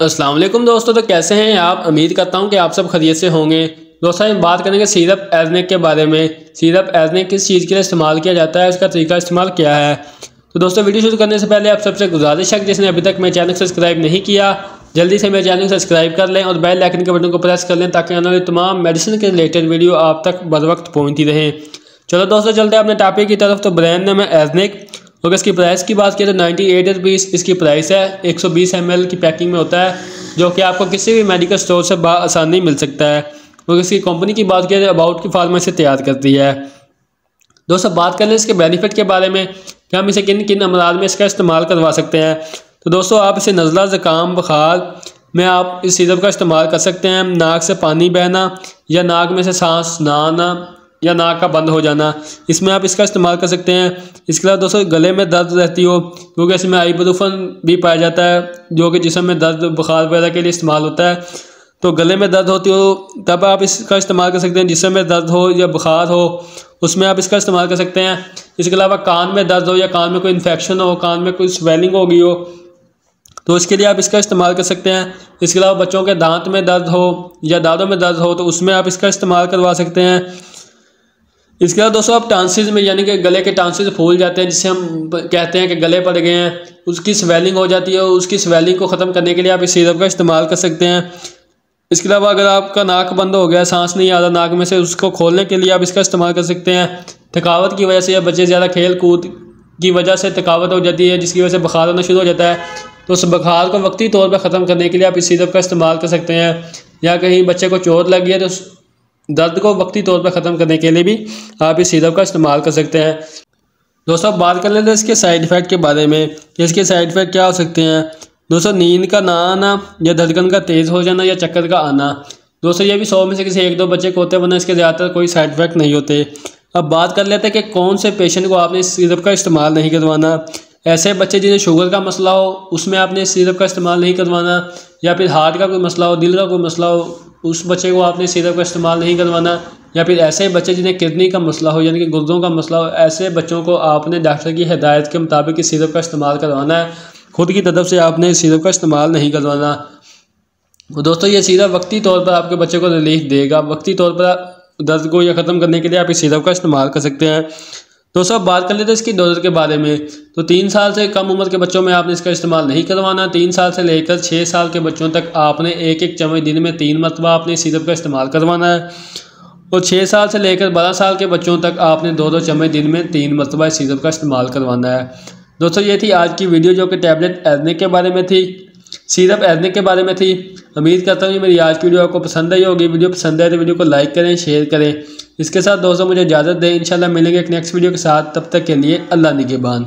अस्सलाम वालेकुम दोस्तों, तो कैसे हैं आप। उम्मीद करता हूं कि आप सब खैरियत से होंगे। दोस्तों हम बात करेंगे सिरप एज़नेक के बारे में। सिरप एज़नेक किस चीज़ के लिए इस्तेमाल किया जाता है, उसका तरीका इस्तेमाल क्या है। तो दोस्तों वीडियो शुरू करने से पहले आप सबसे गुजारिश है कि जिसने अभी तक मेरे चैनल को सब्सक्राइब नहीं किया जल्दी से मेरे चैनल को सब्सक्राइब कर लें और बेल आइकन के बटन को प्रेस कर लें ताकि आने वाली तमाम मेडिसिन के रिलेटेड वीडियो आप तक बर वक्त पहुँचती रहें। चलो दोस्तों चलते हैं अपने टॉपिक की तरफ। तो ब्रांड नाम है एज़नेक। अगर इसकी प्राइस की बात करें तो 98 रुपीज़ इसकी प्राइस है। 120 ml की पैकिंग में होता है जो कि आपको किसी भी मेडिकल स्टोर से आसानी मिल सकता है। और इसकी कंपनी की बात करें तो अबाउट की फार्मेसी तैयार करती है। दोस्तों बात कर लें इसके बेनिफिट के बारे में कि हम इसे किन किन अमराज में इसका इस्तेमाल करवा सकते हैं। तो दोस्तों आप इसे नज़ला, ज़ुकाम, बुखार में आप इस सिरप का इस्तेमाल कर सकते हैं। नाक से पानी बहना या नाक में से सांस ना आना या नाक का बंद हो जाना, इसमें आप इसका इस्तेमाल कर सकते हैं। इसके अलावा दोस्तों गले में दर्द रहती हो क्योंकि इसमें आइबुप्रोफेन भी पाया जाता है जो कि जिस्म में दर्द बुखार वगैरह के लिए इस्तेमाल होता है। तो गले में दर्द होती हो तब आप इसका इस्तेमाल कर सकते हैं। जिस्म में दर्द हो या बुखार हो उसमें आप इसका इस्तेमाल कर सकते हैं। इसके अलावा कान में दर्द हो या कान में कोई इन्फेक्शन हो, कान में कोई स्वेलिंग हो गई हो तो उसके लिए आप इसका इस्तेमाल कर सकते हैं। इसके अलावा बच्चों के दांत में दर्द हो या दांतों में दर्द हो तो उसमें आप इसका इस्तेमाल करवा सकते हैं। इसके अलावा दोस्तों आप टांसिस में यानी कि गले के टांसिस फूल जाते हैं जिससे हम कहते हैं कि गले पड़ गए हैं, उसकी स्वेलिंग हो जाती है, उसकी स्वेलिंग को ख़त्म करने के लिए आप इस सिरप का इस्तेमाल कर सकते हैं। इसके अलावा अगर आपका नाक बंद हो गया, सांस नहीं आ रहा नाक में से, उसको खोलने के लिए आप इसका इस्तेमाल कर सकते हैं। थकावट की वजह से या बच्चे ज़्यादा खेल कूद की वजह से थकावट हो जाती है जिसकी वजह से बुखार होना शुरू हो जाता है तो उस बुखार को वक्ती तौर पर ख़त्म करने के लिए आप इस सिरप का इस्तेमाल कर सकते हैं। या कहीं बच्चे को चोट लग गई है तो दर्द को वक्ती तौर पर ख़त्म करने के लिए भी आप इस सिरप का इस्तेमाल कर सकते हैं। दोस्तों अब बात कर लेते हैं इसके साइड इफ़ेक्ट के बारे में कि इसके साइड इफ़ेक्ट क्या हो सकते हैं। दोस्तों नींद का ना आना या धड़कन का तेज़ हो जाना या चक्कर का आना। दोस्तों ये भी 100 में से किसी 1-2 बच्चे को होते हैं, वरना इसके ज़्यादातर कोई साइड इफ़ेक्ट नहीं होते। अब बात कर लेते हैं कि कौन से पेशेंट को आपने इस सिरप का इस्तेमाल नहीं करवाना। ऐसे बच्चे जिन्हें शुगर का मसला हो उसमें आपने इस सिरप का इस्तेमाल नहीं करवाना, या फिर हार्ट का कोई मसला हो, दिल का कोई मसला हो उस बच्चे को आपने सिरप का इस्तेमाल नहीं करवाना, या फिर ऐसे बच्चे जिन्हें किडनी का मसला हो यानी कि गुर्दों का मसला हो, ऐसे बच्चों को आपने डॉक्टर की हिदायत के मुताबिक इस सिरप का इस्तेमाल करवाना है। खुद की तरफ से आपने इस सिरप का इस्तेमाल नहीं करवाना। दोस्तों ये सिरप वक्ती तौर पर आपके बच्चे को रिलीफ देगा। वक्ती तौर पर दर्द को या ख़त्म करने के लिए आप इस सिरप का इस्तेमाल कर सकते हैं। दोस्तों अब बात कर लेते हैं इसकी डोज के बारे में। तो 3 साल से कम उम्र के बच्चों में आपने इसका इस्तेमाल नहीं करवाना। 3 साल से लेकर 6 साल के बच्चों तक आपने 1-1 चम्मच दिन में 3 मरतबा आपने इस सिरप का इस्तेमाल करवाना है। और 6 साल से लेकर 12 साल के बच्चों तक आपने 2-2 चम्मच दिन में 3 मरतबा इस सिरप का इस्तेमाल करवाना है। दोस्तों ये थी आज की वीडियो जो कि टैबलेट एज़नेक के बारे में थी, सिरप एज़नेक के बारे में थी। उम्मीद करता हूँ कि मेरी आज की वीडियो आपको पसंद आई होगी। वीडियो पसंद आए तो वीडियो को लाइक करें, शेयर करें। इसके साथ दोस्तों मुझे इजाज़त दें। इंशाल्लाह मिलेंगे एक नेक्स्ट वीडियो के साथ। तब तक के लिए अल्लाह निगहबान।